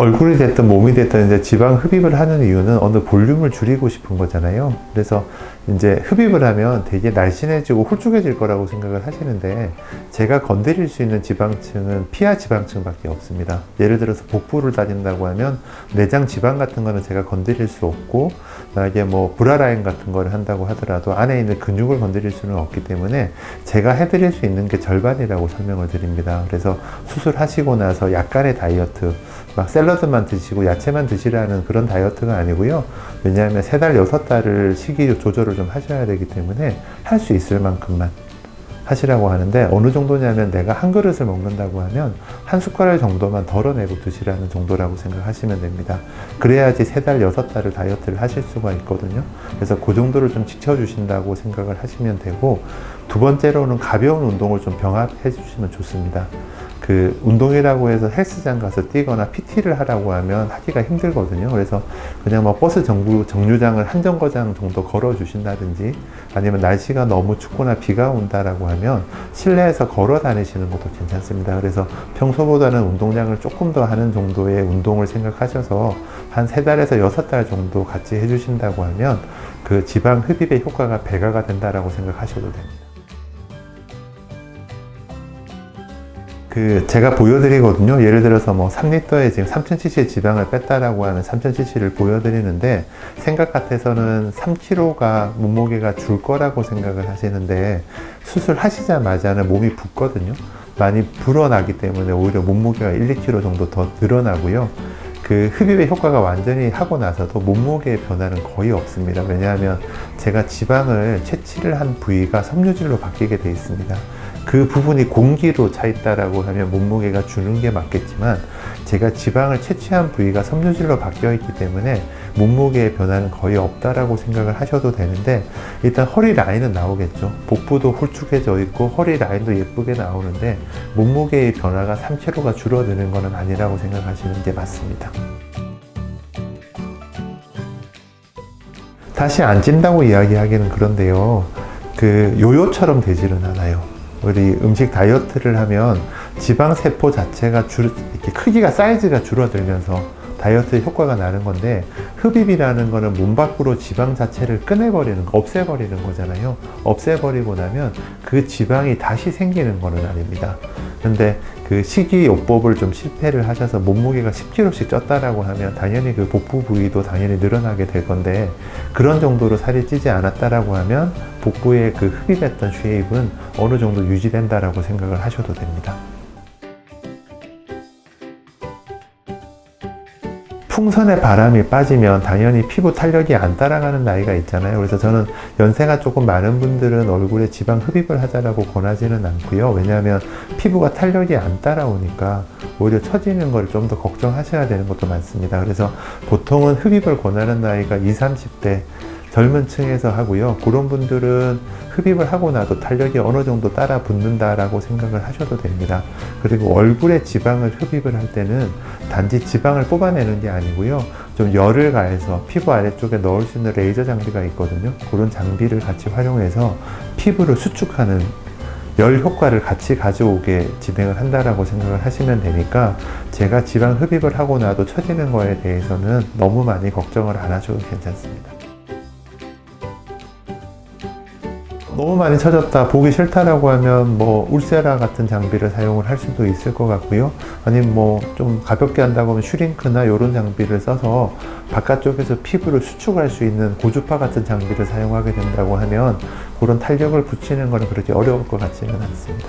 얼굴이 됐든 몸이 됐든 이제 지방 흡입을 하는 이유는 어느 볼륨을 줄이고 싶은 거잖아요. 그래서 이제 흡입을 하면 되게 날씬해지고 홀쭉해질 거라고 생각을 하시는데, 제가 건드릴 수 있는 지방층은 피하 지방층밖에 없습니다. 예를 들어서 복부를 다진다고 하면 내장 지방 같은 거는 제가 건드릴 수 없고, 만약에 뭐 브라라인 같은 거를 한다고 하더라도 안에 있는 근육을 건드릴 수는 없기 때문에 제가 해드릴 수 있는 게 절반이라고 설명을 드립니다. 그래서 수술하시고 나서 약간의 다이어트, 막 샐러드만 드시고 야채만 드시라는 그런 다이어트가 아니고요. 왜냐하면 3달, 6달을 식이 조절을 좀 하셔야 되기 때문에 할 수 있을 만큼만 하시라고 하는데, 어느 정도냐면 내가 한 그릇을 먹는다고 하면 한 숟가락 정도만 덜어내고 드시라는 정도라고 생각하시면 됩니다. 그래야지 3달, 6달을 다이어트를 하실 수가 있거든요. 그래서 그 정도를 좀 지켜주신다고 생각을 하시면 되고, 두 번째로는 가벼운 운동을 좀 병합해 주시면 좋습니다. 그 운동이라고 해서 헬스장 가서 뛰거나 PT를 하라고 하면 하기가 힘들거든요. 그래서 그냥 뭐 버스 정류장을 한 정거장 정도 걸어 주신다든지, 아니면 날씨가 너무 춥거나 비가 온다라고 하면 실내에서 걸어 다니시는 것도 괜찮습니다. 그래서 평소보다는 운동량을 조금 더 하는 정도의 운동을 생각하셔서 한 3달에서 6달 정도 같이 해주신다고 하면 그 지방 흡입의 효과가 배가가 된다라고 생각하셔도 됩니다. 제가 보여드리거든요. 예를 들어서 뭐 3리터에 지금 3000cc 지방을 뺐다라고 하는 3000cc를 보여드리는데, 생각 같아서는 3kg가 몸무게가 줄 거라고 생각을 하시는데, 수술하시자마자는 몸이 붓거든요. 많이 불어나기 때문에 오히려 몸무게가 1, 2kg 정도 더 늘어나고요. 그 흡입의 효과가 완전히 하고 나서도 몸무게의 변화는 거의 없습니다. 왜냐하면 제가 지방을 채취를 한 부위가 섬유질로 바뀌게 되어 있습니다. 그 부분이 공기로 차 있다라고 하면 몸무게가 주는 게 맞겠지만, 제가 지방을 채취한 부위가 섬유질로 바뀌어 있기 때문에 몸무게의 변화는 거의 없다라고 생각을 하셔도 되는데, 일단 허리 라인은 나오겠죠. 복부도 홀쭉해져 있고 허리 라인도 예쁘게 나오는데, 몸무게의 변화가 3kg가 줄어드는 것은 아니라고 생각하시는 게 맞습니다. 다시 안 찐다고 이야기하기는 그런데요, 요요처럼 되지는 않아요. 우리 음식 다이어트를 하면 지방세포 자체가 이렇게 크기가, 사이즈가 줄어들면서 다이어트 효과가 나는 건데, 흡입이라는 거는 몸 밖으로 지방 자체를 꺼내버리는 거, 없애버리는 거잖아요. 없애버리고 나면 그 지방이 다시 생기는 거는 아닙니다. 근데 그 식이요법을 좀 실패를 하셔서 몸무게가 10kg씩 쪘다라고 하면 당연히 그 복부 부위도 당연히 늘어나게 될 건데, 그런 정도로 살이 찌지 않았다라고 하면 복부의 그 흡입했던 쉐입은 어느 정도 유지된다라고 생각을 하셔도 됩니다. 풍선에 바람이 빠지면 당연히 피부 탄력이 안 따라가는 나이가 있잖아요. 그래서 저는 연세가 조금 많은 분들은 얼굴에 지방 흡입을 하자라고 권하지는 않고요. 왜냐하면 피부가 탄력이 안 따라오니까 오히려 처지는 걸 좀 더 걱정하셔야 되는 것도 많습니다. 그래서 보통은 흡입을 권하는 나이가 20, 30대 젊은 층에서 하고요. 그런 분들은 흡입을 하고 나도 탄력이 어느 정도 따라 붙는다라고 생각을 하셔도 됩니다. 그리고 얼굴에 지방을 흡입을 할 때는 단지 지방을 뽑아내는 게 아니고요, 좀 열을 가해서 피부 아래쪽에 넣을 수 있는 레이저 장비가 있거든요. 그런 장비를 같이 활용해서 피부를 수축하는 열 효과를 같이 가져오게 진행을 한다라고 생각을 하시면 되니까, 제가 지방 흡입을 하고 나도 처지는 거에 대해서는 너무 많이 걱정을 안 하셔도 괜찮습니다. 너무 많이 처졌다, 보기 싫다라고 하면 뭐 울세라 같은 장비를 사용을 할 수도 있을 것 같고요. 아니면 뭐 좀 가볍게 한다고 하면 슈링크나 이런 장비를 써서 바깥쪽에서 피부를 수축할 수 있는 고주파 같은 장비를 사용하게 된다고 하면, 그런 탄력을 붙이는 것은 그렇게 어려울 것 같지는 않습니다.